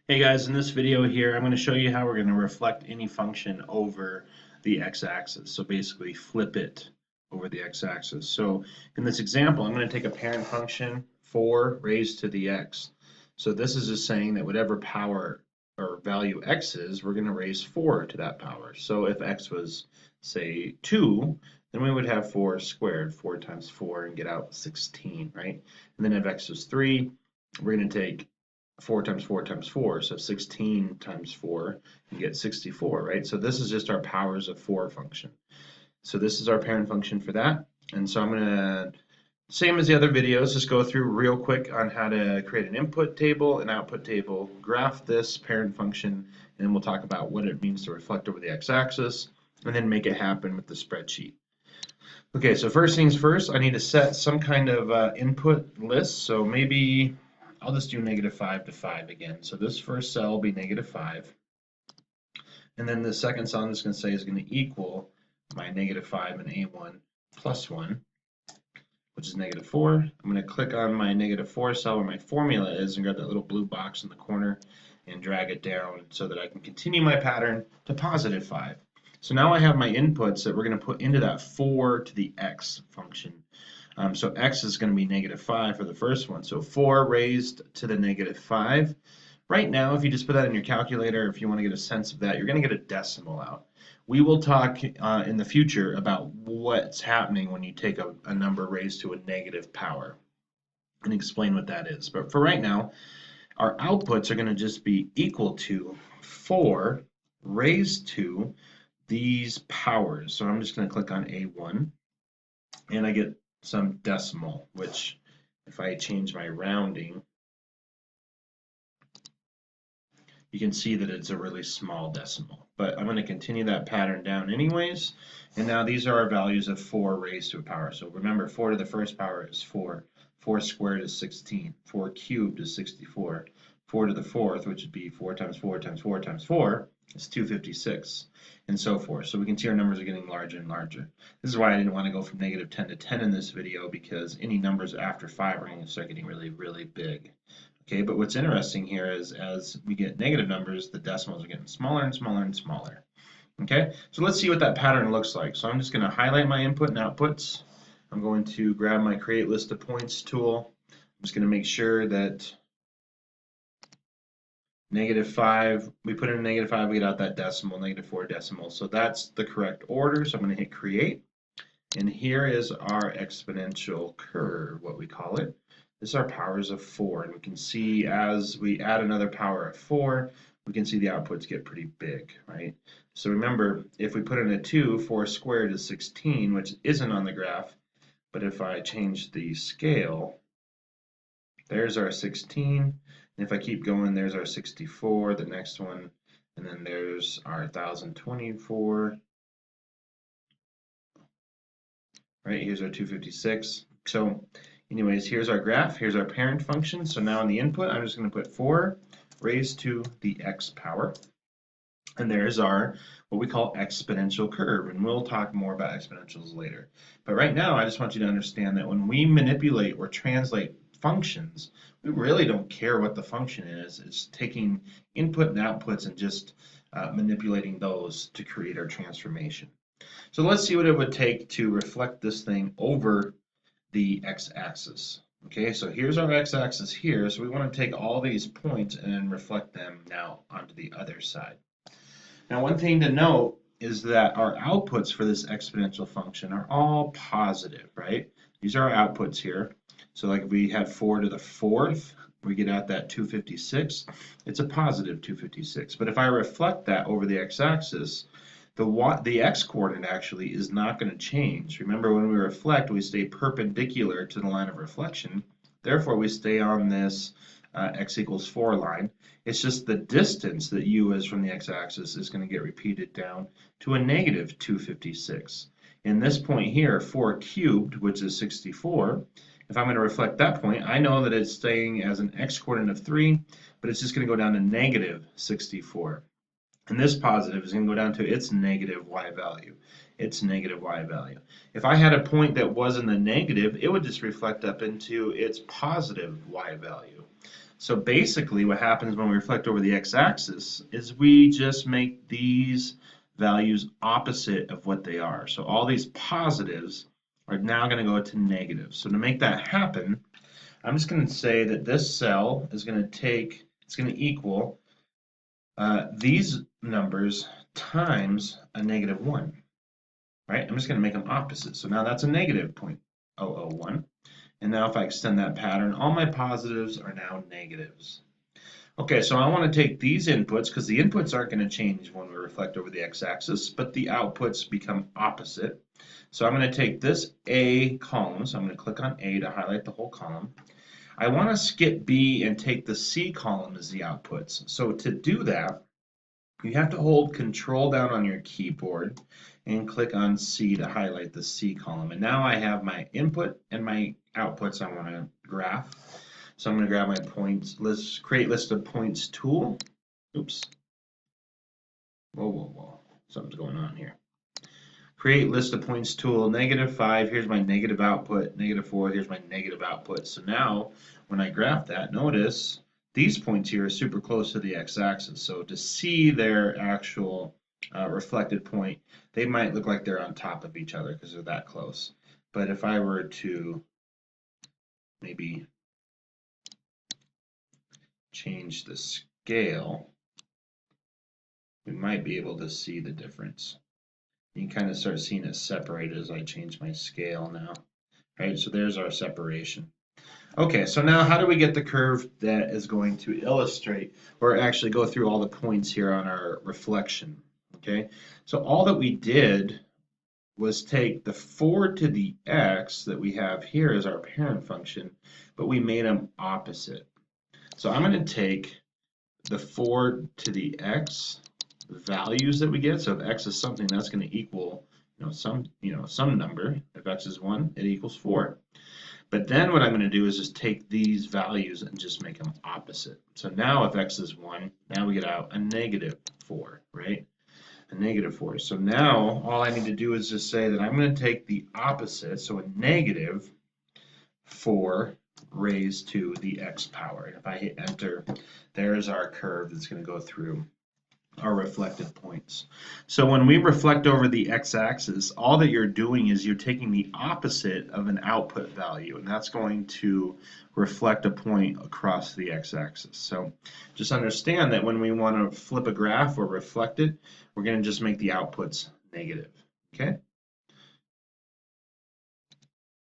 Hey guys, in this video here, I'm going to show you how we're going to reflect any function over the x-axis. So basically flip it over the x-axis. So in this example, I'm going to take a parent function 4 raised to the x. So this is just saying that whatever power or value x is, we're going to raise 4 to that power. So if x was, say, 2, then we would have 4 squared, 4 times 4, and get out 16, right? And then if x was 3, we're going to take 4 times 4 times 4, so 16 times 4, you get 64, right? So this is just our powers of 4 function. So this is our parent function for that. And so I'm going to, same as the other videos, just go through real quick on how to create an input table, an output table, graph this parent function, and then we'll talk about what it means to reflect over the x-axis, and then make it happen with the spreadsheet. Okay, so first things first, I need to set some kind of input list. So maybe I'll just do -5 to 5 again. So this first cell will be -5. And then the second cell I'm just going to say is going to equal my -5 and A1 plus 1, which is -4. I'm going to click on my -4 cell where my formula is and grab that little blue box in the corner and drag it down so that I can continue my pattern to +5. So now I have my inputs that we're going to put into that 4 to the x function. So x is going to be -5 for the first one. So 4 raised to the -5. Right now, if you just put that in your calculator, if you want to get a sense of that, you're going to get a decimal out. We will talk in the future about what's happening when you take a number raised to a negative power and explain what that is. But for right now, our outputs are going to just be equal to 4 raised to these powers. So I'm just going to click on A1 and I get some decimal, which if I change my rounding, you can see that it's a really small decimal. But I'm going to continue that pattern down anyways. And now these are our values of 4 raised to a power. So remember, 4 to the first power is 4. 4 squared is 16. 4 cubed is 64. 4 to the fourth, which would be 4 times 4 times 4 times 4, is 256, and so forth. So we can see our numbers are getting larger and larger. This is why I didn't want to go from -10 to 10 in this video, because any numbers after 5 are going to start getting really, really big. Okay, but what's interesting here is as we get negative numbers, the decimals are getting smaller and smaller and smaller. Okay, so let's see what that pattern looks like. So I'm just going to highlight my input and outputs. I'm going to grab my Create List of Points tool. I'm just going to make sure that -5, we put in a -5, we get out that decimal, -4 decimal. So that's the correct order. So I'm going to hit Create. And here is our exponential curve, what we call it. This is our powers of 4. And we can see as we add another power of 4, we can see the outputs get pretty big, right? So remember, if we put in a 2, 4 squared is 16, which isn't on the graph. But if I change the scale, there's our 16. And if I keep going, there's our 64, the next one. And then there's our 1024. Right, here's our 256. So anyways, here's our graph, here's our parent function. So now in the input, I'm just going to put 4 raised to the x power. And there's our, what we call exponential curve. And we'll talk more about exponentials later. But right now, I just want you to understand that when we manipulate or translate functions, we really don't care what the function is. It's taking input and outputs and just manipulating those to create our transformation. So let's see what it would take to reflect this thing over the x-axis. Okay, so here's our x-axis here. So we want to take all these points and reflect them now onto the other side. Now, one thing to note is that our outputs for this exponential function are all positive, right? These are our outputs here. So like if we had 4 to the fourth, we get out that 256. It's a positive 256. But if I reflect that over the x-axis, the x-coordinate actually is not going to change. Remember, when we reflect, we stay perpendicular to the line of reflection. Therefore, we stay on this x equals 4 line. It's just the distance that u is from the x-axis is going to get repeated down to a negative 256. In this point here, 4 cubed, which is 64, if I'm going to reflect that point, I know that it's staying as an x-coordinate of 3, but it's just going to go down to negative 64. And this positive is going to go down to its negative y value. Its negative y value. If I had a point that was in the negative, it would just reflect up into its positive y value. So basically what happens when we reflect over the x-axis is we just make these values opposite of what they are. So all these positives are now going to go to negatives. So to make that happen, I'm just going to say that this cell is going to equal these numbers times a -1, right? I'm just going to make them opposite. So now that's a negative 0.001. And now if I extend that pattern, all my positives are now negatives. Okay, so I want to take these inputs, because the inputs aren't going to change when we reflect over the x-axis, but the outputs become opposite. So I'm going to take this A column, so I'm going to click on A to highlight the whole column. I want to skip B and take the C column as the outputs. So to do that, you have to hold Control down on your keyboard and click on C to highlight the C column. And now I have my input and my outputs I want to graph. So I'm going to grab my points list, create list of points tool. Oops. Whoa. Something's going on here. Create list of points tool, -5, here's my negative output, -4, here's my negative output. So now when I graph that, notice these points here are super close to the x-axis. So to see their actual reflected point, they might look like they're on top of each other because they're that close. But if I were to maybe change the scale, we might be able to see the difference. You can kind of start seeing it separate as I change my scale now. Right, so there's our separation. Okay, so now how do we get the curve that is going to illustrate or actually go through all the points here on our reflection? Okay, so all that we did was take the 4 to the x that we have here as our parent function, but we made them opposite. So I'm going to take the 4 to the x values that we get. So if x is something, that's going to equal some number. If x is 1, it equals 4. But then what I'm going to do is just take these values and just make them opposite. So now if x is 1, now we get out a -4, right? A -4. So now all I need to do is just say that I'm going to take the opposite, so a -4 raised to the x power. And if I hit enter, there's our curve that's going to go through our reflected points. So when we reflect over the x-axis, all that you're doing is you're taking the opposite of an output value, and that's going to reflect a point across the x-axis. So just understand that when we want to flip a graph or reflect it, we're going to just make the outputs negative. Okay?